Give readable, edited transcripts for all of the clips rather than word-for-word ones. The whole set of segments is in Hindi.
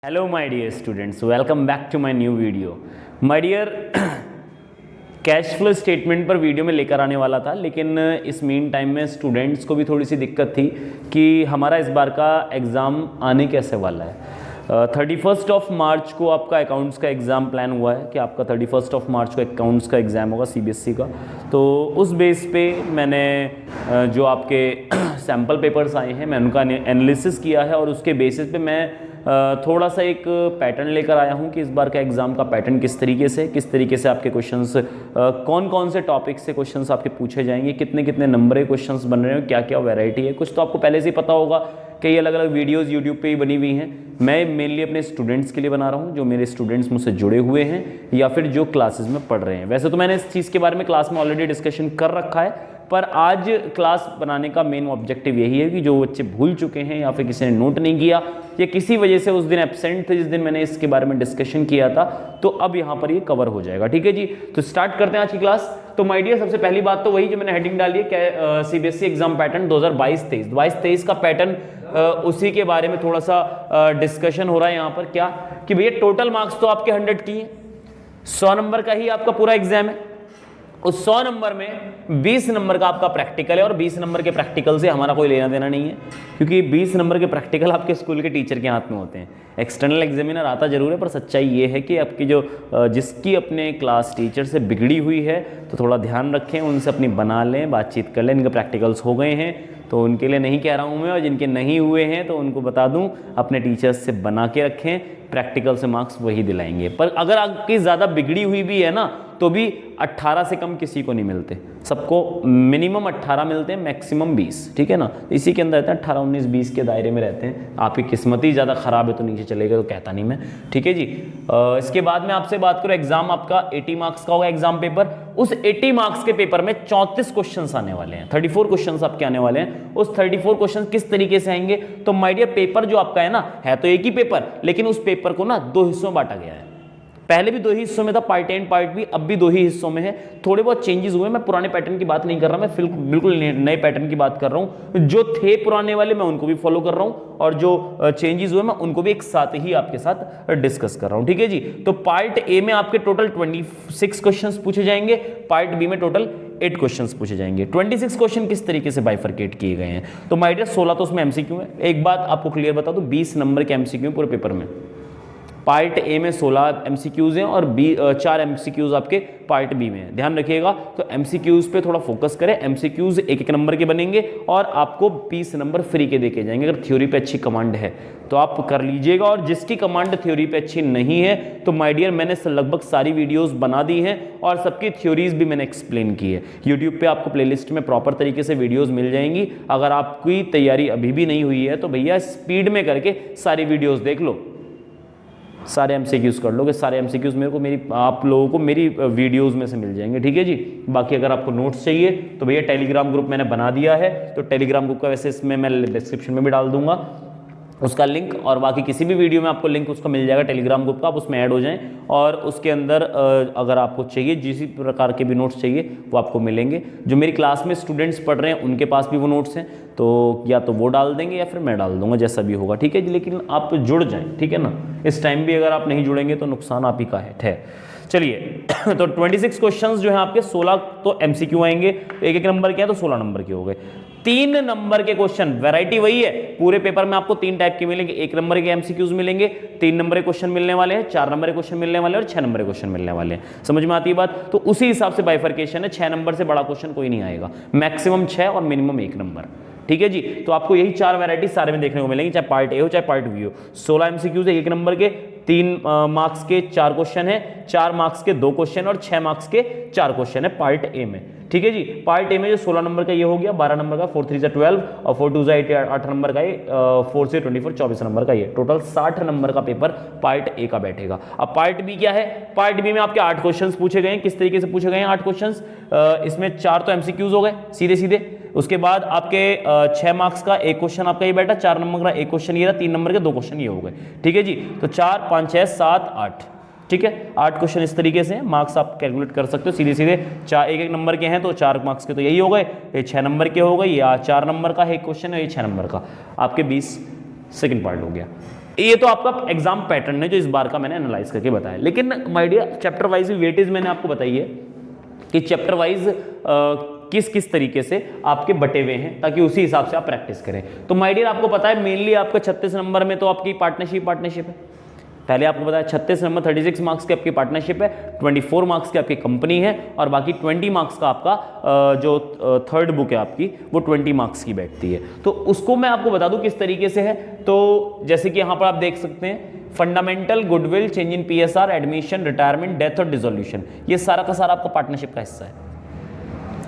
Hello my dear students, welcome back to my new video. My dear, cash flow statement पर वीडियो में लेकर आने वाला था, लेकिन इस मीन टाइम में स्टूडेंट्स को भी थोड़ी सी दिक्कत थी कि हमारा इस बार का एग्ज़ाम आने कैसे वाला है। 31 ऑफ मार्च को आपका अकाउंट्स का एग्ज़ाम प्लान हुआ है कि आपका 31 ऑफ मार्च को अकाउंट्स का एग्ज़ाम होगा सीबीएसई का। तो उस बेस पे मैंने जो आपके सैम्पल पेपर्स आए हैं मैं उनका एनालिसिस किया है और उसके बेसिस पे मैं थोड़ा सा एक पैटर्न लेकर आया हूं कि इस बार का एग्ज़ाम का पैटर्न किस तरीके से आपके क्वेश्चंस, कौन कौन से टॉपिक से क्वेश्चंस आपके पूछे जाएंगे, कितने कितने नंबर के क्वेश्चंस बन रहे हैं, क्या क्या वैरायटी है। कुछ तो आपको पहले से ही पता होगा, कई अलग अलग वीडियोस यूट्यूब पे ही बनी हुई हैं। मैं मेनली अपने स्टूडेंट्स के लिए बना रहा हूँ, जो मेरे स्टूडेंट्स मुझसे जुड़े हुए हैं या फिर जो क्लासेस में पढ़ रहे हैं। वैसे तो मैंने इस चीज़ के बारे में क्लास में ऑलरेडी डिस्कशन कर रखा है, पर आज क्लास बनाने का मेन ऑब्जेक्टिव यही है कि जो बच्चे भूल चुके हैं या फिर किसी ने नोट नहीं किया या किसी वजह से उस दिन एब्सेंट थे जिस दिन मैंने इसके बारे में डिस्कशन किया था, तो अब यहाँ पर ये कवर हो जाएगा। ठीक है जी, तो स्टार्ट करते हैं आज की क्लास। तो माय डियर, सबसे पहली बात तो वही जो मैंने हेडिंग डाली है, सीबीएसई एग्जाम पैटर्न 2022-23 का पैटर्न, उसी के बारे में थोड़ा सा डिस्कशन हो रहा है यहाँ पर। क्या कि भैया टोटल मार्क्स तो आपके 100 की है, 100 नंबर का ही आपका पूरा एग्जाम है। उस 100 नंबर में 20 नंबर का आपका प्रैक्टिकल है और 20 नंबर के प्रैक्टिकल से हमारा कोई लेना देना नहीं है, क्योंकि 20 नंबर के प्रैक्टिकल आपके स्कूल के टीचर के हाथ में होते हैं। एक्सटर्नल एग्जामिनर आता जरूर है, पर सच्चाई ये है कि आपकी जो जिसकी अपने क्लास टीचर से बिगड़ी हुई है तो थोड़ा ध्यान रखें, उनसे अपनी बना लें, बातचीत कर लें। इनके प्रैक्टिकल्स हो गए हैं तो उनके लिए नहीं कह रहा हूँ मैं, और जिनके नहीं हुए हैं तो उनको बता दूँ अपने टीचर्स से बना के रखें, प्रैक्टिकल से मार्क्स वही दिलाएंगे। पर अगर आपकी ज़्यादा बिगड़ी हुई भी है ना, तो भी 18 से कम किसी को नहीं मिलते, सबको मिनिमम 18 मिलते हैं, मैक्सिमम 20। ठीक है ना, इसी के अंदर रहते हैं, 18, 19, 20 के दायरे में रहते हैं। आपकी किस्मत ही ज़्यादा ख़राब है तो नीचे चलेगा, तो कहता नहीं मैं। ठीक है जी, इसके बाद में आपसे बात करूँ, एग्जाम आपका 80 मार्क्स का होगा एग्जाम पेपर। उस 80 मार्क्स के पेपर में 34 क्वेश्चन आने वाले हैं, 34 क्वेश्चन आपके आने वाले हैं। उस 34 क्वेश्चन किस तरीके से आएंगे, तो माय डियर, पेपर जो आपका है ना, है तो एक ही पेपर, लेकिन उस पेपर को ना 2 हिस्सों में बांटा गया है। पहले भी 2 ही हिस्सों में था, part A and part B, अब भी 2 ही हिस्सों में है। थोड़े बहुत चेंजेस हुए, मैं पुराने पैटर्न की बात नहीं कर रहा, मैं बिल्कुल नए पैटर्न की बात कर रहा हूँ। जो थे पुराने वाले मैं उनको भी फॉलो कर रहा हूँ, और जो चेंजेस हुए मैं उनको भी एक साथ ही आपके साथ डिस्कस कर रहा हूँ। ठीक है जी, तो पार्ट ए में आपके टोटल 26 क्वेश्चंस पूछे जाएंगे, पार्ट बी में टोटल 8 क्वेश्चंस पूछे जाएंगे। 26 क्वेश्चन किस तरीके से बाइफरकेट किए गए हैं, तो माय डियर 16 तो उसमें एमसीक्यू है। एक बात आपको क्लियर बता दूं, 20 नंबर के एमसीक्यू पूरे पेपर में। पार्ट ए में 16 एमसीक्यूज हैं और 4 एमसीक्यूज आपके पार्ट बी में है। ध्यान रखिएगा, तो एमसीक्यूज पे थोड़ा फोकस करें। एमसीक्यूज एक एक नंबर के बनेंगे और आपको 20 नंबर फ्री के देके जाएंगे। अगर थ्योरी पे अच्छी कमांड है तो आप कर लीजिएगा, और जिसकी कमांड थ्योरी पे अच्छी नहीं है तो माय डियर, मैंने लगभग सारी वीडियोस बना दी हैं और सबकी थ्योरीज भी मैंने एक्सप्लेन की है। यूट्यूब पे आपको प्लेलिस्ट में प्रॉपर तरीके से वीडियोस मिल जाएंगी। अगर आपकी तैयारी अभी भी नहीं हुई है तो भैया स्पीड में करके सारी वीडियोस देख लो, सारे एमसीक्यूज कर लोगे। सारे एमसीक्यूज मेरे को आप लोगों को मेरी वीडियोस में से मिल जाएंगे। ठीक है जी, बाकी अगर आपको नोट्स चाहिए तो भैया टेलीग्राम ग्रुप मैंने बना दिया है, तो टेलीग्राम ग्रुप का वैसे इसमें मैं डिस्क्रिप्शन में भी डाल दूंगा उसका लिंक, और बाकी किसी भी वीडियो में आपको लिंक उसका मिल जाएगा टेलीग्राम ग्रुप का, आप उसमें ऐड हो जाएं। और उसके अंदर अगर आपको चाहिए, जिस प्रकार के भी नोट्स चाहिए वो आपको मिलेंगे। जो मेरी क्लास में स्टूडेंट्स पढ़ रहे हैं उनके पास भी वो नोट्स हैं, तो या तो वो डाल देंगे या फिर मैं डाल दूंगा, जैसा भी होगा। ठीक है जी, लेकिन आप जुड़ जाएं, ठीक है ना। इस टाइम भी अगर आप नहीं जुड़ेंगे तो नुकसान आप ही का है। चलिए तो 26 क्वेश्चंस जो हैं आपके, 16 तो एमसीक्यू आएंगे, एक एक नंबर के हैं तो 16 नंबर के हो गए। 3 नंबर के क्वेश्चन, वैरायटी वही है, पूरे पेपर में आपको 3 टाइप के मिलेंगे। 1 नंबर के एमसीक्यूज मिलेंगे, 3 नंबर के क्वेश्चन मिलने वाले हैं, 4 नंबर के क्वेश्चन मिलने वाले हैं और 6 नंबर के क्वेश्चन मिलने वाले हैं। समझ में आती है बात, तो उसी हिसाब से बाइफरकेशन है। 6 नंबर से बड़ा क्वेश्चन कोई नहीं आएगा, मैक्सिमम 6 और मिनिमम 1 नंबर। ठीक है जी, तो आपको यही 4 वैरायटी सारे में देखने को मिलेंगी, चाहे पार्ट ए हो चाहे पार्ट बी हो। 16 एमसीक्यूज है 1 नंबर के, 3 मार्क्स के 4 क्वेश्चन है, 4 मार्क्स के 2 क्वेश्चन और 6 मार्क्स के 4 क्वेश्चन है पार्ट ए में। ठीक है जी, पार्ट ए में जो 16 नंबर का ये हो गया, 12 नंबर का 4 3 12 और 4 2 8 8 नंबर का ये, 4 से 24 24 नंबर का ये, टोटल 60 नंबर का पेपर पार्ट ए का बैठेगा। अब पार्ट बी क्या है, पार्ट बी में आपके 8 क्वेश्चंस पूछे गए हैं। किस तरीके से पूछे गए हैं 8 क्वेश्चंस, इसमें 4 तो एमसीक्यूज हो गए सीधे सीधे। उसके बाद आपके 6 मार्क्स का 1 क्वेश्चन आपका ये बैठा, 4 नंबर का 1 क्वेश्चन ये रहा, 3 नंबर के 2 क्वेश्चन ये हो गए। ठीक है जी, तो 4 5 6 7 8, ठीक है, 8 क्वेश्चन इस तरीके से मार्क्स आप कैलकुलेट कर सकते हो सीधे सीधे। 1 नंबर के हैं तो 4 मार्क्स के तो यही हो गए, ये 6 नंबर के हो गए, या 4 नंबर का है 1 क्वेश्चन है, ये 6 नंबर का आपके 20 सेकंड पार्ट हो गया। ये तो आपका एग्जाम पैटर्न है जो इस बार का मैंने एनालाइज करके बताया। लेकिन my dear chapter wise weightage मैंने आपको बताई है कि चैप्टर वाइज किस किस तरीके से आपके बटे हुए हैं, ताकि उसी हिसाब से आप प्रैक्टिस करें। तो माय डियर आपको पता है मेनली आपका 36 नंबर में तो आपकी पार्टनरशिप है। पहले आपको पता है 36 नंबर 36 मार्क्स की आपकी पार्टनरशिप है, 24 मार्क्स की आपकी कंपनी है, और बाकी 20 मार्क्स का आपका जो थर्ड बुक है आपकी वो 20 मार्क्स की बैठती है। तो उसको मैं आपको बता दूं किस तरीके से है। तो जैसे कि यहाँ पर आप देख सकते हैं fundamental, goodwill, change in PSR, admission, retirement, death और डिसोल्यूशन, ये सारा का सारा आपका पार्टनरशिप का हिस्सा है।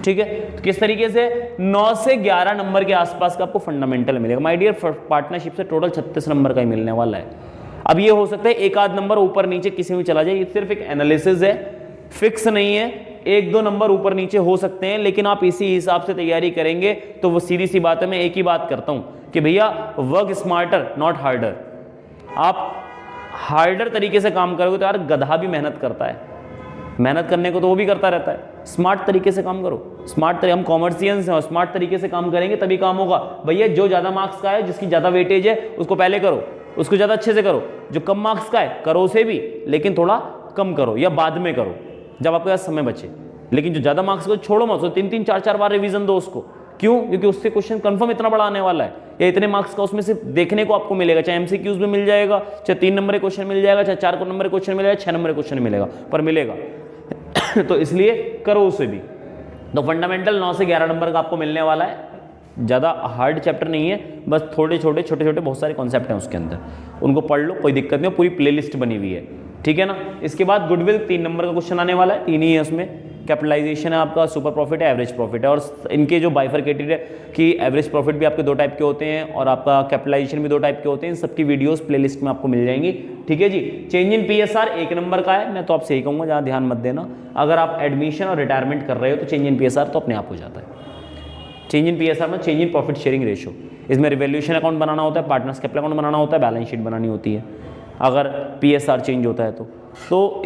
ठीक है, तो किस तरीके से 9 से 11 नंबर के आसपास का आपको फंडामेंटल मिलेगा। माय डियर पार्टनरशिप से टोटल 36 नंबर का ही मिलने वाला है। अब ये हो सकता है एक आध नंबर ऊपर नीचे किसी में चला जाए, ये सिर्फ एक एनालिसिस है, फिक्स नहीं है, 1-2 नंबर ऊपर नीचे हो सकते हैं, लेकिन आप इसी हिसाब से तैयारी करेंगे तो वो सीधी सी बात है। मैं एक ही बात करता हूं कि भैया वर्क स्मार्टर नॉट हार्डर। आप हार्डर तरीके से काम करोगे तो यार गधा भी मेहनत करता है, मेहनत करने को तो वो भी करता रहता है। स्मार्ट तरीके से काम करो, हम कॉमर्शियंस हैं और स्मार्ट तरीके से काम करेंगे तभी काम होगा। भैया जो ज़्यादा मार्क्स का है, जिसकी ज़्यादा वेटेज है, उसको पहले करो, उसको ज़्यादा अच्छे से करो। जो कम मार्क्स का है करो उसे भी, लेकिन थोड़ा कम करो या बाद में करो जब आपके पास समय बचे। लेकिन जो ज़्यादा मार्क्स को छोड़ो मत, 3-3 4-4 बार रिवीजन दो उसको। क्यों? क्योंकि उससे क्वेश्चन कंफर्म इतना बड़ा आने वाला है, या इतने मार्क्स का उसमें से देखने को आपको मिलेगा। चाहे एमसीक्यूज में मिल जाएगा, चाहे 3 नंबर क्वेश्चन मिल जाएगा, चाहे 4 नंबर क्वेश्चन मिलेगा, 6 नंबर क्वेश्चन मिलेगा, पर मिलेगा। तो इसलिए करो उसे भी। तो फंडामेंटल 9 से 11 नंबर का आपको मिलने वाला है। ज़्यादा हार्ड चैप्टर नहीं है, बस छोटे छोटे बहुत सारे कॉन्सेप्ट हैं उसके अंदर, उनको पढ़ लो, कोई दिक्कत नहीं, पूरी प्लेलिस्ट बनी हुई है। ठीक है ना। इसके बाद गुडविल 3 नंबर का क्वेश्चन आने वाला है, 3 ही है उसमें। कैपिटलाइजेशन है आपका, सुपर प्रॉफिट है, एवरेज प्रॉफिट है, और इनके जो बाइफरकेटेड है कि एवरेज प्रॉफिट भी आपके 2 टाइप के होते हैं और आपका कैपिटलाइजेशन भी 2 टाइप के होते हैं। इन सबकी वीडियोस प्लेलिस्ट में आपको मिल जाएंगी। ठीक है जी। चेंज इन पीएसआर 1 नंबर का है, मैं तो आपसे यही कहूँगा जहाँ ध्यान मत देना। अगर आप एडमिशन और रिटायरमेंट कर रहे हो तो चेंज इन पीएसआर तो अपने आप हो जाता है। चेंज इन पीएसआर में change in profit sharing ratio, इसमें रिवैल्यूएशन अकाउंट बनाना होता है, पार्टनर्स कैपिटल अकाउंट बनाना होता है, बैलेंस शीट बनानी होती है अगर पीएसआर चेंज होता है तो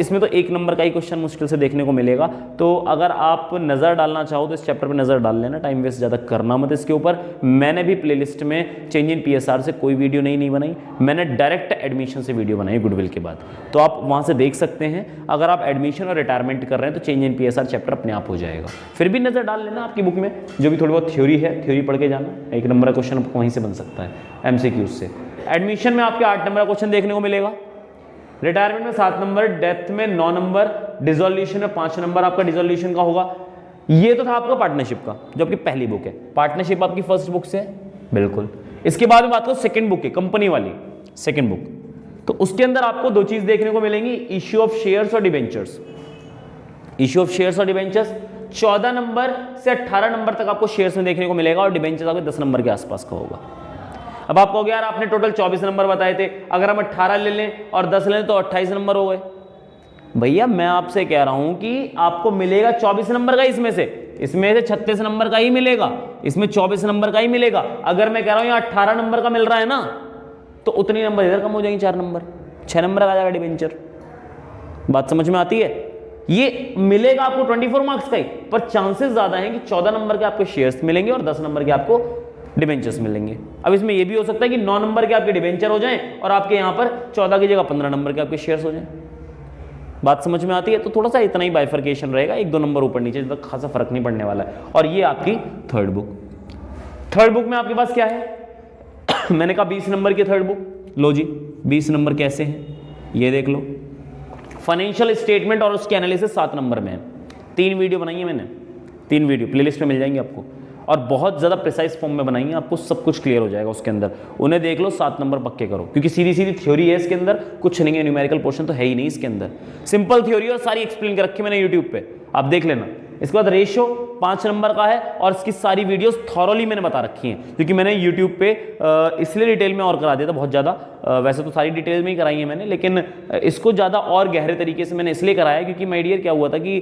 इसमें तो 1 नंबर का ही क्वेश्चन मुश्किल से देखने को मिलेगा। तो अगर आप नज़र डालना चाहो तो इस चैप्टर पे नज़र डाल लेना, टाइम वेस्ट ज़्यादा करना मत इसके ऊपर। मैंने भी प्लेलिस्ट में चेंज इन पीएसआर से कोई वीडियो नहीं बनाई, मैंने डायरेक्ट एडमिशन से वीडियो बनाई गुडविल के बाद, तो आप वहाँ से देख सकते हैं। अगर आप एडमिशन और रिटायरमेंट कर रहे हैं तो चेंज इन पीएसआर चैप्टर अपने आप हो जाएगा। फिर भी नज़र डाल लेना आपकी बुक में, जो भी थोड़ी बहुत थ्योरी है, थ्योरी पढ़ के जाना। 1 नंबर का क्वेश्चन आपको वहीं से बन सकता है एमसीक्यूज से। एडमिशन में आपके 8 नंबर का क्वेश्चन देखने को मिलेगा, रिटायरमेंट में 7 नंबर, डेथ में 9 नंबर, डिसोल्यूशन में 5 नंबर आपका डिसोल्यूशन का होगा। ये तो था आपका पार्टनरशिप का, जो आपकी पहली बुक है। पार्टनरशिप आपकी फर्स्ट बुक से है, बिल्कुल। इसके बाद में बात करो सेकंड बुक की, कंपनी वाली सेकंड बुक, तो उसके अंदर आपको 2 चीज देखने को मिलेंगी, इश्यू ऑफ शेयर्स और डिबेंचर्स। इश्यू ऑफ शेयर्स और डिबेंचर्स 14 नंबर से 18 नंबर तक आपको शेयर्स में देखने को मिलेगा, और डिबेंचर्स आपके 10 नंबर के आसपास का होगा। अब आप कहोगे यार आपने टोटल 24 नंबर बताए थे, अगर हम 18 ले लें और 10 ले लें तो 28 नंबर हो गए। भैया मैं आपसे कह रहा हूं कि आपको मिलेगा 24 नंबर का, इसमें से 36 नंबर का ही मिलेगा, इसमें 24 नंबर का ही मिलेगा। अगर मैं कह रहा हूं यहाँ 18 नंबर का मिल रहा है ना, तो उतनी नंबर इधर कम हो जाएंगे, 4 नंबर, 6 नंबर का आ जाएगा डिबेंचर। बात समझ में आती है? ये मिलेगा आपको 24 मार्क्स का ही, पर चांसेस ज्यादा हैं कि 14 नंबर के आपको शेयर्स मिलेंगे और 10 नंबर के आपको डिबेंचर्स मिलेंगे। अब इसमें यह भी हो सकता है कि 9 नंबर के आपके डिबेंचर हो जाएं और आपके यहां पर 14 की जगह 15 नंबर के आपके शेयर्स हो जाएं। बात समझ में आती है? तो थोड़ा सा इतना ही बाइफर्केशन रहेगा, 1-2 नंबर ऊपर नीचे, तक खासा फर्क नहीं पड़ने वाला है। और ये आपकी थर्ड बुक में आपके पास क्या है मैंने कहा 20 नंबर की थर्ड बुक। लो जी 20 नंबर कैसे हैं ये देख लो। फाइनेंशियल स्टेटमेंट और उसके एनालिसिस 7 नंबर में है। 3 वीडियो बनाई है मैंने, 3 वीडियो प्लेलिस्ट में मिल जाएंगी आपको, और बहुत ज़्यादा प्रिसाइज फॉर्म में बनाई है, आपको सब कुछ क्लियर हो जाएगा उसके अंदर। उन्हें देख लो, 7 नंबर पक्के करो, क्योंकि सीधी थ्योरी है इसके अंदर, कुछ नहीं है, न्यूमेरिकल पोर्शन तो है ही नहीं इसके अंदर, सिंपल थ्योरी और सारी एक्सप्लेन कर रखी मैंने यूट्यूब पे, आप देख लेना। इसके बाद रेशियो 5 नंबर का है, और इसकी सारी वीडियोस थॉरोली मैंने बता रखी हैं, क्योंकि मैंने यूट्यूब पे इसलिए डिटेल में और करा दिया था बहुत ज़्यादा। वैसे तो सारी डिटेल में ही कराई है मैंने, लेकिन इसको ज़्यादा और गहरे तरीके से मैंने इसलिए कराया क्योंकि माय डियर क्या हुआ था कि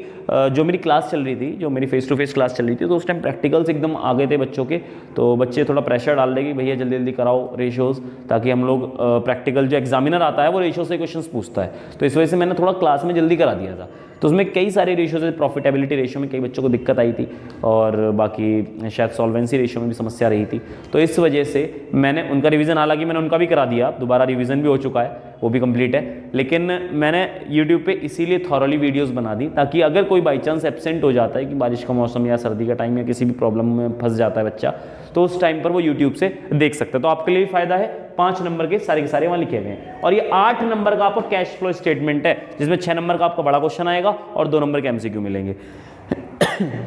जो मेरी क्लास चल रही थी, जो मेरी फेस टू फेस क्लास चल रही थी, तो उस टाइम प्रैक्टिकल्स एकदम आ गए थे बच्चों के, तो बच्चे थोड़ा प्रेशर डाल देंगे भैया जल्दी जल्दी कराओ रेशियोज़, ताकि हम लोग प्रैक्टिकल जो एग्जामिनर आता है वो रेशियो से क्वेश्चन पूछता है, तो इस वजह से मैंने थोड़ा क्लास में जल्दी करा दिया था। तो उसमें कई सारे रेशियो से, प्रॉफिटेबिलिटी रेशियो में कई बच्चों को दिक्कत आई थी, और बाकी शायद सॉल्वेंसी रेशियो में भी समस्या रही थी, तो इस वजह से मैंने उनका रिवीजन, हालांकि मैंने उनका भी करा दिया, दोबारा दोबारा रिवीजन भी हो चुका है, वो भी कंप्लीट है। लेकिन मैंने यूट्यूब पे इसीलिए थॉरली वीडियोस बना दी ताकि अगर कोई बाई चांस एब्सेंट हो जाता है कि बारिश का मौसम या सर्दी का टाइम या किसी भी प्रॉब्लम में फंस जाता है बच्चा, तो उस टाइम पर वो यूट्यूब से देख सकता है। तो आपके लिए फ़ायदा है। 5 नंबर के सारे वहाँ लिखे हुए हैं और ये 8 नंबर का आपका कैश फ्लो स्टेटमेंट है जिसमें 6 नंबर का आपका बड़ा क्वेश्चन आएगा और 2 नंबर के एमसीक्यू मिलेंगे।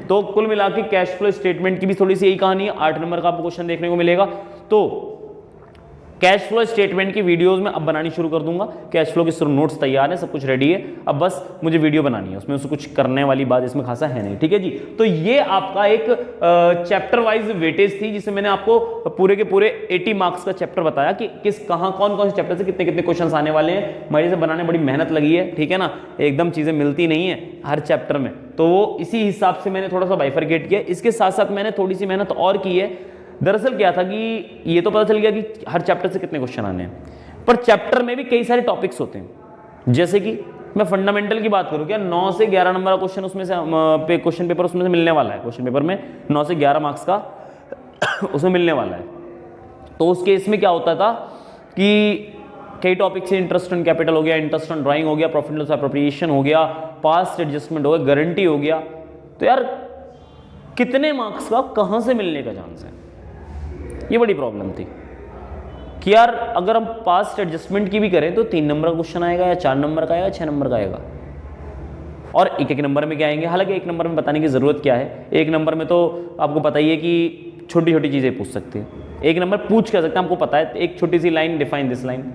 तो कुल मिला के कैश फ्लो स्टेटमेंट की भी थोड़ी सी यही कहानी है। 8 नंबर का आपको क्वेश्चन देखने को मिलेगा। तो कैश फ्लो स्टेटमेंट की वीडियोस में अब बनानी शुरू कर दूंगा। कैश फ्लो के सिर्फ नोट्स तैयार है, सब कुछ रेडी है, अब बस मुझे वीडियो बनानी है, उसमें उसको कुछ करने वाली बात इसमें खासा है नहीं। ठीक है जी। तो ये आपका एक चैप्टर वाइज वेटेज थी जिसमें मैंने आपको पूरे के पूरे 80 मार्क्स का चैप्टर बताया कि किस कहाँ कौन कौन से चैप्टर से कितने कितने क्वेश्चन आने वाले हैं। मेरे से बनाने बड़ी मेहनत लगी है, ठीक है ना, एकदम चीज़ें मिलती नहीं है हर चैप्टर में, तो वो इसी हिसाब से मैंने थोड़ा सा बाइफरकेट किया। इसके साथ साथ मैंने थोड़ी सी मेहनत और की है। दरअसल क्या था कि ये तो पता चल गया कि हर चैप्टर से कितने क्वेश्चन आने हैं, पर चैप्टर में भी कई सारे टॉपिक्स होते हैं। जैसे कि मैं फंडामेंटल की बात करूं, क्या 9 से 11 नंबर का क्वेश्चन उसमें से क्वेश्चन पेपर उसमें से मिलने वाला है। क्वेश्चन पेपर में 9 से 11 मार्क्स का उसमें मिलने वाला है। तो उस केस में क्या होता था कि कई टॉपिक्स से इंटरेस्ट ऑन कैपिटल हो गया, इंटरेस्ट ऑन ड्राइंग हो गया, प्रॉफिट लॉस एप्रोप्रिएशन हो गया, पास्ट एडजस्टमेंट हो गया, गारंटी हो गया। तो यार कितने मार्क्स का कहां से मिलने का चांस है, ये बड़ी प्रॉब्लम थी कि यार अगर हम पास्ट एडजस्टमेंट की भी करें तो 3 नंबर का क्वेश्चन आएगा या 4 नंबर का आएगा, 6 नंबर का आएगा, और एक नंबर में क्या आएंगे। हालांकि 1 नंबर में बताने की जरूरत क्या है, 1 नंबर में तो आपको पता ही है कि छोटी छोटी चीजें पूछ सकते हैं। 1 नंबर पूछ कर सकते हैं, आपको पता है, एक छोटी सी लाइन, डिफाइन दिस लाइन,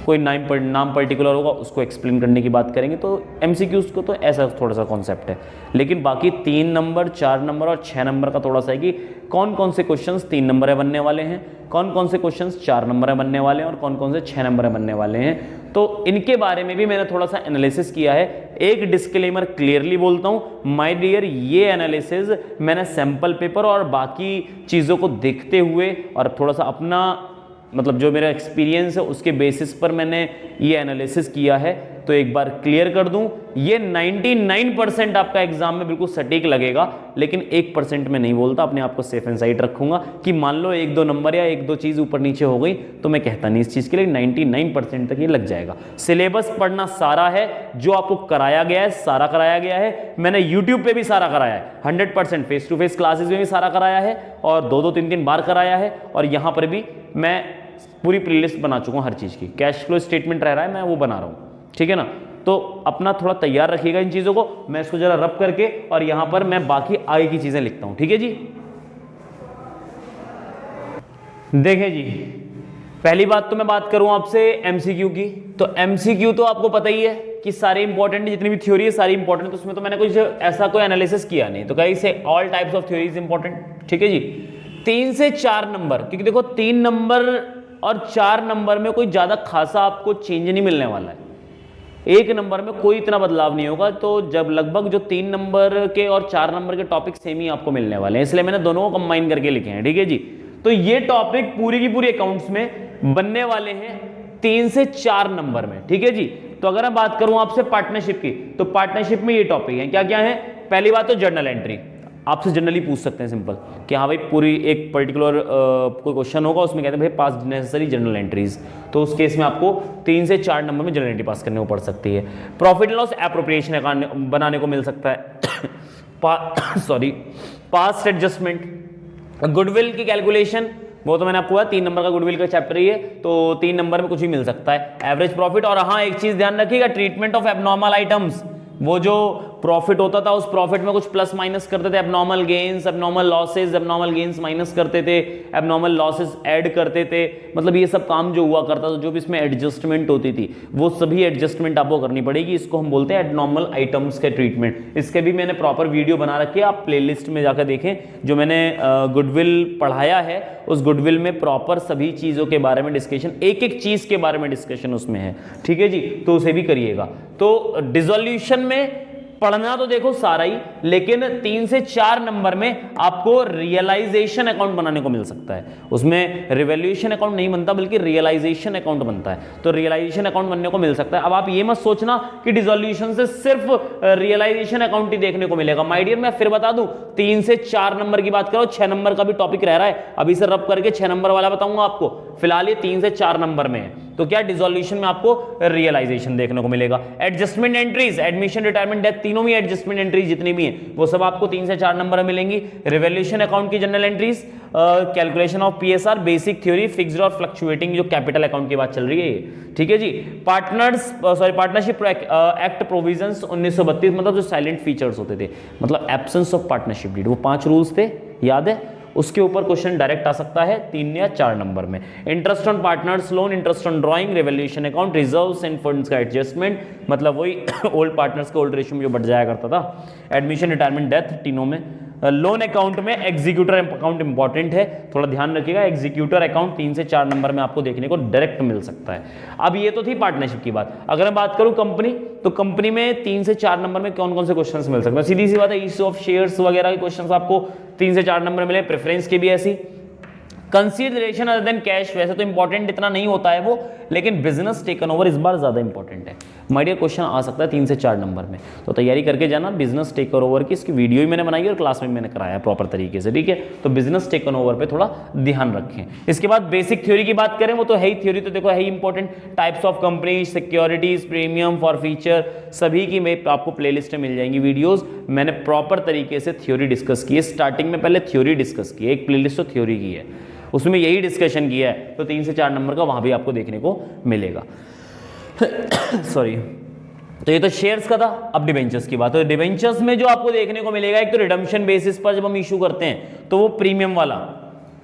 कोई नाम पर्टिकुलर होगा उसको एक्सप्लेन करने की बात करेंगे। तो एमसीक्यूज को तो ऐसा थोड़ा सा कॉन्सेप्ट है। लेकिन बाकी 3 नंबर, 4 नंबर और 6 नंबर का थोड़ा सा है कि कौन कौन से क्वेश्चंस 3 नंबर में बनने वाले हैं, कौन कौन से क्वेश्चंस 4 नंबर में बनने वाले हैं और कौन कौन से 6 नंबर में बनने वाले हैं। तो इनके बारे में भी मैंने थोड़ा सा एनालिसिस किया है। एक डिस्क्लेमर क्लियरली बोलता हूं माय डियर, ये एनालिसिस मैंने सैंपल पेपर और बाकी चीज़ों को देखते हुए और थोड़ा सा अपना मतलब जो मेरा एक्सपीरियंस है उसके बेसिस पर मैंने ये एनालिसिस किया है। तो एक बार क्लियर कर दूं, ये 99% आपका एग्जाम में बिल्कुल सटीक लगेगा, लेकिन 1% में नहीं बोलता, अपने आप को सेफ एंड साइड रखूंगा कि मान लो 1-2 नंबर या 1-2 चीज़ ऊपर नीचे हो गई तो मैं कहता नहीं इस चीज़ के लिए, 99% तक ये लग जाएगा। सिलेबस पढ़ना सारा है, जो आपको कराया गया है सारा कराया गया है। मैंने यूट्यूब पे भी सारा कराया है, 100% फेस टू फेस क्लासेस में भी सारा कराया है और 2-2, 3-3 बार कराया है। और यहाँ पर भी मैं पूरी प्लेलिस्ट बना चुका हूँ हर चीज़ की। कैश फ्लो स्टेटमेंट रह रहा है, मैं वो बना रहा हूँ, ठीक है ना। तो अपना थोड़ा तैयार रखिएगा इन चीज़ों को। मैं इसको जरा रब करके और यहाँ पर मैं बाकी आगे की चीज़ें लिखता हूँ, ठीक है जी। देखें जी, पहली बात तो मैं बात करूँ आपसे एमसीक्यू की। तो एमसीक्यू तो आपको पता ही है कि सारे इंपॉर्टेंट, जितनी भी थ्योरी है सारी इंपॉर्टेंट, तो उसमें तो मैंने कुछ ऐसा कोई एनालिसिस किया नहीं। तो कहीं से all types of theory is important, ठीक है जी। 3 से 4 नंबर, क्योंकि देखो 3 नंबर और 4 नंबर में कोई ज़्यादा खासा आपको चेंज नहीं मिलने वाला है। 1 नंबर में कोई इतना बदलाव नहीं होगा। तो जब लगभग जो 3 नंबर के और 4 नंबर के टॉपिक सेम ही आपको मिलने वाले हैं, इसलिए मैंने दोनों को कंबाइन करके लिखे हैं, ठीक है जी। तो ये टॉपिक पूरी की पूरी अकाउंट्स में बनने वाले हैं 3 से 4 नंबर में, ठीक है जी। तो अगर मैं बात करूं आपसे पार्टनरशिप की, तो पार्टनरशिप में ये टॉपिक है, क्या क्या है। पहली बात तो जर्नल एंट्री, आपसे जनरली पूछ सकते हैं सिंपल कि हाँ भाई पूरी एक पर्टिकुलर कोई क्वेश्चन होगा, उसमें कहते हैं भाई पास नेसेसरी जनरल एंट्रीज, तो उस केस में आपको 3 से 4 नंबर में जनरल एंट्री पास करने को पड़ सकती है। प्रॉफिट एंड लॉस एप्रोप्रिएशन बनाने को मिल सकता है सॉरी, पास्ट एडजस्टमेंट, गुडविल की कैलकुलेशन, वो तो मैंने आपको कहा 3 नंबर का गुडविल का चैप्टर ही है, तो 3 नंबर में कुछ भी मिल सकता है। एवरेज प्रॉफिट, और हाँ एक चीज ध्यान रखिएगा, ट्रीटमेंट ऑफ एबनॉर्मल आइटम्स, वो जो प्रॉफिट होता था उस प्रॉफिट में कुछ प्लस माइनस करते थे, abnormal gains, abnormal losses, abnormal gains minus करते थे, एबनॉर्मल लॉसेस ऐड करते थे, मतलब ये सब काम जो हुआ करता था, जो भी इसमें एडजस्टमेंट होती थी वो सभी एडजस्टमेंट आपको करनी पड़ेगी। इसको हम बोलते हैं एबनॉर्मल आइटम्स के ट्रीटमेंट। इसके भी मैंने प्रॉपर वीडियो बना रखी है, आप प्लेलिस्ट में जाकर देखें। जो मैंने गुडविल पढ़ाया है उस गुडविल में प्रॉपर सभी चीज़ों के बारे में डिस्कशन, एक एक चीज़ के बारे में डिस्कशन उसमें है, ठीक है जी। तो उसे भी करिएगा। तो डिसोल्यूशन में पढ़ना तो देखो सारा ही, लेकिन 3 से 4 नंबर में आपको रियलाइजेशन अकाउंट बनाने को मिल सकता है। उसमें रिवैल्यूएशन अकाउंट नहीं बनता बल्कि रियलाइजेशन अकाउंट बनता है, तो रियलाइजेशन अकाउंट बनने को मिल सकता है। अब आप ये मत सोचना कि डिसोल्यूशन से सिर्फ रियलाइजेशन अकाउंट ही देखने को मिलेगा। माय डियर, मैं फिर बता दूं, 3 से 4 नंबर की बात करो, 6 नंबर का भी टॉपिक रह रहा है, अभी से रब करके 6 नंबर वाला बताऊंगा आपको। फिलहाल ये 3 से 4 नंबर में है। तो क्या डिसोल्यूशन में आपको रियलाइजेशन देखने को मिलेगा। Adjustment entries, admission, retirement, death, तीनों में एडजस्टमेंट एंट्रीज जितनी भी हैं वो सब आपको 3 से 4 नंबर में मिलेंगी। रिवैल्यूएशन अकाउंट की general entries, calculation of PSR, basic theory, fixed और फ्लक्चुएटिंग जो कैपिटल अकाउंट की बात चल रही है ये, ठीक है जी। पार्टनरशिप एक्ट प्रोविजंस 1932, मतलब जो साइलेंट फीचर्स होते थे, मतलब एब्सेंस ऑफ पार्टनरशिप डीड, वो 5 रूल्स थे, याद है, उसके ऊपर क्वेश्चन डायरेक्ट आ सकता है 3 या 4 नंबर में। Interest on partners loan, interest on drawing, revaluation account, reserves end funds का एडजस्टमेंट, मतलब वही ओल्ड पार्टनर्स के ओल्ड रेशियो में जो बढ़ जाया करता था। एडमिशन, रिटायरमेंट, डेथ, तीनों में। लोन अकाउंट में एग्जीक्यूटर अकाउंट इंपॉर्टेंट है, थोड़ा ध्यान रखिएगा। एग्जीक्यूटर अकाउंट 3 से 4 नंबर में आपको देखने को डायरेक्ट मिल सकता है। अब ये तो थी पार्टनरशिप की बात। अगर मैं बात करूं कंपनी, तो कंपनी में 3 से 4 नंबर में कौन कौन से क्वेश्चंस मिल सकते हैं? सीधी सी बात है, इश्यू ऑफ शेयर्स वगैरह के क्वेश्चंस आपको 3 से 4 नंबर मिले। प्रेफरेंस के भी ऐसी। कंसीडरेशन अदर देन कैश, वैसे तो इंपॉर्टेंट इतना नहीं होता है वो, लेकिन बिजनेस टेकन ओवर इस बार ज्यादा इंपॉर्टेंट है। माय डियर, क्वेश्चन आ सकता है 3 से 4 नंबर में, तो तैयारी करके जाना। बिजनेस टेकन ओवर की इसकी वीडियो ही मैंने बनाई और क्लास में मैंने कराया प्रॉपर तरीके से, ठीक है। तो बिजनेस टेकन ओवर पे थोड़ा ध्यान रखें। इसके बाद बेसिक थ्योरी की बात करें, वो तो है ही, थ्योरी तो देखो है ही important. Types of company, securities, premium for feature, सभी की मैं आपको प्लेलिस्ट में मिल जाएंगी वीडियोस। मैंने प्रॉपर तरीके से थ्योरी डिस्कस की है, स्टार्टिंग में पहले थ्योरी डिस्कस की है, एक प्लेलिस्ट तो थ्योरी की है, उसमें यही डिस्कशन किया है, तो 3 से 4 नंबर का वहां भी आपको देखने को मिलेगा। सॉरी, तो ये तो शेयर्स का था। अब डिबेंचर्स की बात है। तो डिबेंचर्स में जो आपको देखने को मिलेगा, एक तो रिडम्पशन बेसिस पर जब हम इशू करते हैं तो वो प्रीमियम वाला,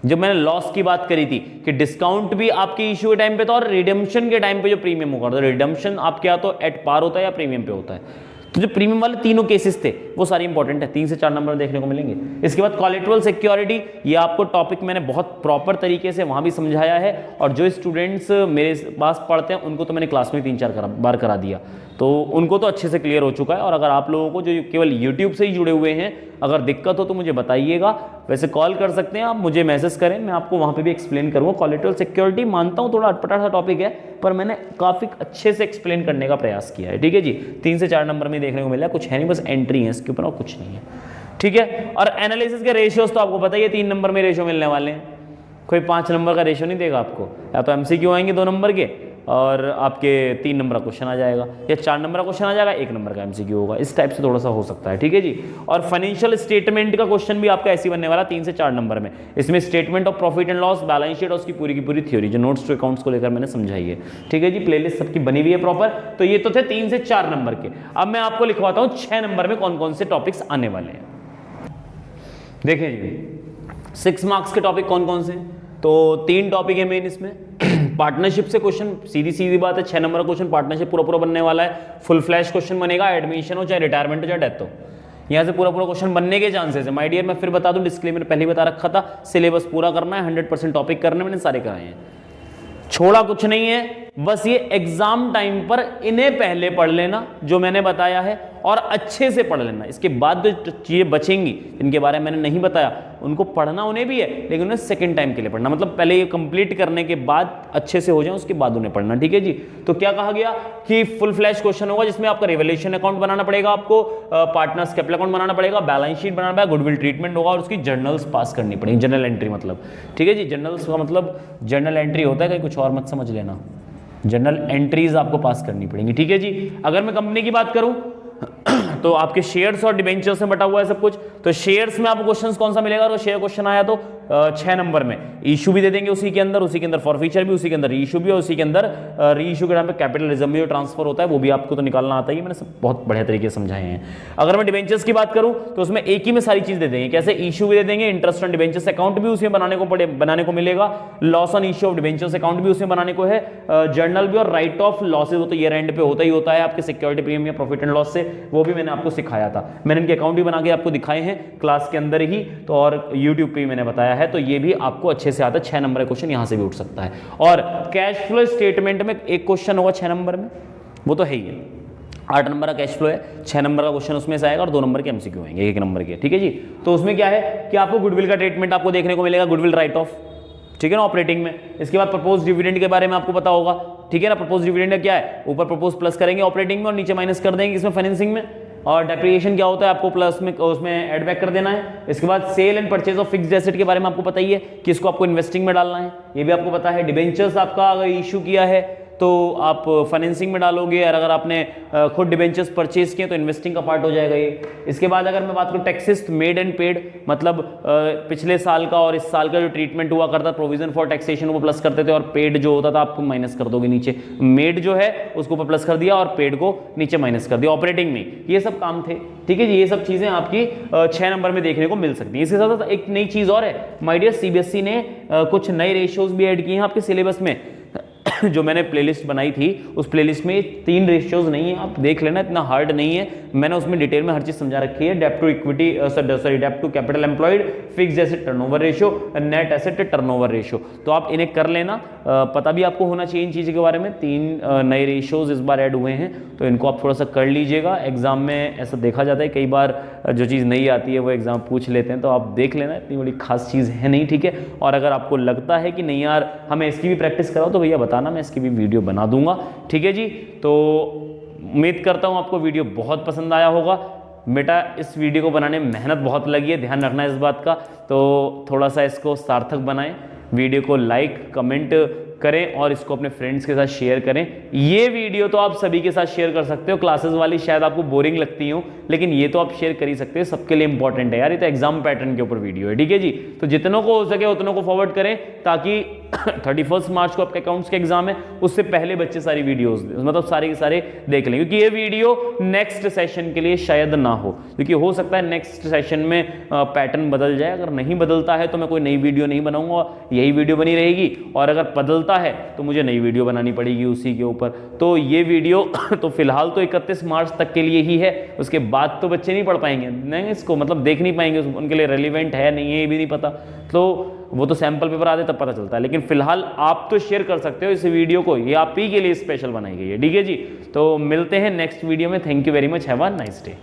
जब मैंने लॉस की बात करी थी कि डिस्काउंट भी आपके इशू के टाइम पे था और रिडम्पशन के टाइम पे जो प्रीमियम होगा, तो रिडम्पशन आपके यहाँ तो एट पार होता है या प्रीमियम पे होता है। तो जो प्रीमियम वाले तीनों केसेस थे वो सारे इंपॉर्टेंट है, 3 से 4 नंबर देखने को मिलेंगे। इसके बाद कोलेटरल सिक्योरिटी, ये आपको टॉपिक मैंने बहुत प्रॉपर तरीके से वहां भी समझाया है, और जो स्टूडेंट्स मेरे पास पढ़ते हैं उनको तो मैंने क्लास में 3-4 बार करा दिया, तो उनको तो अच्छे से क्लियर हो चुका है। और अगर आप लोगों को जो केवल यूट्यूब से ही जुड़े हुए हैं, अगर दिक्कत हो तो मुझे बताइएगा। वैसे कॉल कर सकते हैं आप, मुझे मैसेज करें, मैं आपको वहाँ पे भी एक्सप्लेन करूँगा। कोलेटरल सिक्योरिटी मानता हूँ थोड़ा अटपटा सा टॉपिक है, पर मैंने काफ़ी अच्छे से एक्सप्लेन करने का प्रयास किया है, ठीक है जी। 3 से 4 नंबर में देखने को मिला, कुछ है नहीं, बस एंट्री है इसके ऊपर और कुछ नहीं है, ठीक है। और एनालिसिस के रेशियोज तो आपको पता ही है, 3 नंबर में रेशियो मिलने वाले हैं। कोई 5 नंबर का रेशियो नहीं देगा आपको, या तो MCQ आएंगे 2 नंबर के और आपके 3 नंबर का क्वेश्चन आ जाएगा, या 4 नंबर का क्वेश्चन आ जाएगा, 1 नंबर का MCQ होगा। इस टाइप से थोड़ा सा हो सकता है, ठीक है जी। और फाइनेंशियल स्टेटमेंट का क्वेश्चन भी आपका ऐसी बनने वाला 3 से 4 नंबर में। इसमें statement of profit and loss, balance sheet और उसकी पूरी की पूरी थ्योरी जो नोट्स टू अकाउंट्स को लेकर मैंने समझाई है, ठीक है जी। प्लेलिस्ट सबकी बनी हुई है प्रॉपर। तो ये तो थे 3 से 4 नंबर के। अब मैं आपको लिखवाता हूँ 6 नंबर में कौन कौन से टॉपिक्स आने वाले हैं। देखिए जी, 6 मार्क्स के टॉपिक कौन कौन से, तो 3 टॉपिक है मेन इसमें। पार्टनरशिप से क्वेश्चन, सीधी सीधी बात है, 6 नंबर का क्वेश्चन पार्टनरशिप पूरा पूरा बनने वाला है। फुल फ्लैश क्वेश्चन बनेगा, एडमिशन हो चाहे रिटायरमेंट हो चाहे डेथ हो, यहाँ से पूरा पूरा क्वेश्चन बनने के चांसेस है। माय डियर, मैं फिर बता दूं, डिस्क्लेमर पहले बता रखा था, सिलेबस पूरा करना है, 100% टॉपिक करने मैंने सारे कराए हैं, छोड़ा कुछ नहीं है। बस ये एग्जाम टाइम पर इन्हें पहले पढ़ लेना जो मैंने बताया है, और अच्छे से पढ़ लेना। इसके बाद जो चीजें बचेंगी जिनके बारे में मैंने नहीं बताया, उनको पढ़ना उन्हें भी है, लेकिन उन्हें सेकंड टाइम के लिए पढ़ना, मतलब पहले ये कंप्लीट करने के बाद अच्छे से हो जाए, उसके बाद उन्हें पढ़ना, ठीक है जी। तो क्या कहा गया कि फुल फ्लैश क्वेश्चन होगा जिसमें आपका रिवैल्यूएशन अकाउंट बनाना पड़ेगा, आपको पार्टनर्स कैपिटल अकाउंट बनाना पड़ेगा, बैलेंस शीट बनाना पड़ेगा, गुडविल ट्रीटमेंट होगा, और उसकी जर्नल्स पास करनी पड़ेगी, जनरल एंट्री मतलब, ठीक है जी। जर्नल्स का मतलब जनरल एंट्री होता है, कहीं कुछ और मत समझ लेना, जनरल एंट्रीज आपको पास करनी पड़ेंगी, ठीक है जी। अगर मैं कंपनी की बात करूं तो आपके शेयर्स और डिबेंचर्स में बटा हुआ है सब कुछ। तो शेयर्स में आपको क्वेश्चन कौन सा मिलेगा, और शेयर क्वेश्चन आया तो 6 नंबर में इशू भी दे देंगे उसी के अंदर फॉरफीचर भी उसी के अंदर, रीइशू भी, और उसी के अंदर रीइशू के टाइम पे कैपिटल रिजर्व में जो ट्रांसफर होता है वो भी आपको तो निकालना आता ही, मैंने सब बहुत बढ़िया तरीके से समझाए हैं। अगर मैं डिबेंचर्स की बात करूं तो उसमें एक ही में सारी चीज दे देंगे, कैसे, इशू भी दे देंगे, इंटरेस्ट ऑन डिबेंचर्स अकाउंट भी उसमें बनाने को मिलेगा, loss on issue of debentures account भी उसमें बनाने को है, जर्नल भी, और राइट ऑफ लॉसेज वो तो ईयर एंड पे होता ही होता है आपके सिक्योरिटी प्रीमियम या प्रॉफिट एंड लॉस से, वो भी मैंने आपको सिखाया था। मैंने इनके अकाउंट भी बना के आपको दिखाए हैं क्लास के अंदर ही, तो और यूट्यूब पे भी मैंने बताया है, तो ये भी आपको अच्छे से आता है। 6 नंबर का क्वेश्चन यहां से भी उठ सकता है। और कैश फ्लो स्टेटमेंट में एक क्वेश्चन होगा 6 नंबर में, वो तो है ही है। 8 नंबर का कैश फ्लो है, 6 नंबर का क्वेश्चन उसमें से आएगा, और 2 नंबर के MCQ आएंगे 1 नंबर के, ठीक है जी। तो उसमें क्या है कि आपको गुडविल का ट्रीटमेंट आपको देखने को मिलेगा, गुडविल राइट ऑफ, ठीक है ना, ऑपरेटिंग में। इसके बाद प्रपोज डिविडेंड के बारे में आपको पता होगा, ठीक है ना। प्रपोज डिविडेंड क्या है, ऊपर प्रपोज प्लस करेंगे ऑपरेटिंग में और नीचे माइनस कर देंगे इसमें फाइनेंसिंग में, और डेप्रिसिएशन क्या होता है आपको प्लस में उसमें ऐड बैक कर देना है। इसके बाद sale and purchase of fixed asset के बारे में आपको पता ही है कि इसको आपको इन्वेस्टिंग में डालना है, ये भी आपको पता है। डिबेंचर्स आपका अगर इशू किया है तो आप फाइनेंसिंग में डालोगे, और अगर आपने खुद डिबेंचर्स परचेज किए तो इन्वेस्टिंग का पार्ट हो जाएगा ये। इसके बाद अगर मैं बात करूँ टैक्सेस मेड एंड पेड, मतलब पिछले साल का और इस साल का जो ट्रीटमेंट हुआ करता, प्रोविजन फॉर टैक्सेशन वो प्लस करते थे और पेड जो होता था आपको माइनस कर दोगे नीचे। मेड जो है उसको ऊपर प्लस कर दिया और पेड को नीचे माइनस कर दिया ऑपरेटिंग में। ये सब काम थे, ठीक है जी। ये सब चीजें आपकी 6 नंबर में देखने को मिल सकती है। इसके साथ साथ एक नई चीज और है माय डियर, सीबीएसई ने कुछ नए रेशियोज भी ऐड किए हैं आपके सिलेबस में। जो मैंने प्लेलिस्ट बनाई थी उस प्लेलिस्ट में 3 रेशियोज नहीं है, आप देख लेना, इतना हार्ड नहीं है, मैंने उसमें डिटेल में हर चीज समझा रखी है। डेब्ट टू इक्विटी डेब्ट to capital employed, fixed asset turnover ratio, net asset turnover ratio, तो आप इन्हें कर लेना। पता भी आपको होना चाहिए इन चीज़ों के बारे में। 3 नए रेशियोज इस बार ऐड हुए हैं तो इनको आप थोड़ा सा कर लीजिएगा। एग्जाम में ऐसा देखा जाता है कई बार जो चीज़ नहीं आती है वो एग्जाम पूछ लेते हैं, तो आप देख लेना, इतनी बड़ी खास चीज़ है नहीं, ठीक है। और अगर आपको लगता है कि नहीं यार हमें इसकी भी प्रैक्टिस कराओ तो भैया बताना, मैं इसकी भी वीडियो बना दूंगा, ठीक है जी। तो उम्मीद करता हूँ आपको वीडियो बहुत पसंद आया होगा। बेटा इस वीडियो को बनाने में मेहनत बहुत लगी है, ध्यान रखना इस बात का, तो थोड़ा सा इसको सार्थक बनाएं। वीडियो को लाइक कमेंट करें और इसको अपने फ्रेंड्स के साथ शेयर करें। ये वीडियो तो आप सभी के साथ शेयर कर सकते हो, क्लासेस वाली शायद आपको बोरिंग लगती हो, लेकिन ये तो आप शेयर कर ही सकते हो, सबके लिए इंपॉर्टेंट है यार, ये तो एग्जाम पैटर्न के ऊपर वीडियो है, ठीक है जी। तो जितनों को हो सके उतनों को फॉरवर्ड करें ताकि 31 मार्च को आपके अकाउंट्स के एग्जाम है, उससे पहले बच्चे सारी वीडियोस मतलब सारे के सारे देख लें, क्योंकि ये वीडियो नेक्स्ट सेशन के लिए शायद ना हो, क्योंकि हो सकता है नेक्स्ट सेशन में पैटर्न बदल जाए। अगर नहीं बदलता है तो मैं कोई नई वीडियो नहीं बनाऊंगा, यही वीडियो बनी रहेगी, और अगर बदलता है तो मुझे नई वीडियो बनानी पड़ेगी उसी के ऊपर। तो ये वीडियो तो फिलहाल तो 31 मार्च तक के लिए ही है, उसके बाद तो बच्चे नहीं पढ़ पाएंगे, नहीं इसको मतलब देख नहीं पाएंगे, उनके लिए रेलिवेंट है नहीं है ये भी नहीं पता, तो वो तो सैंपल पेपर आते तब पता चलता है। लेकिन फिलहाल आप तो शेयर कर सकते हो इस वीडियो को, ये आप ही के लिए स्पेशल बनाई गई है, ठीक है जी। तो मिलते हैं नेक्स्ट वीडियो में, thank you very much, have a nice day.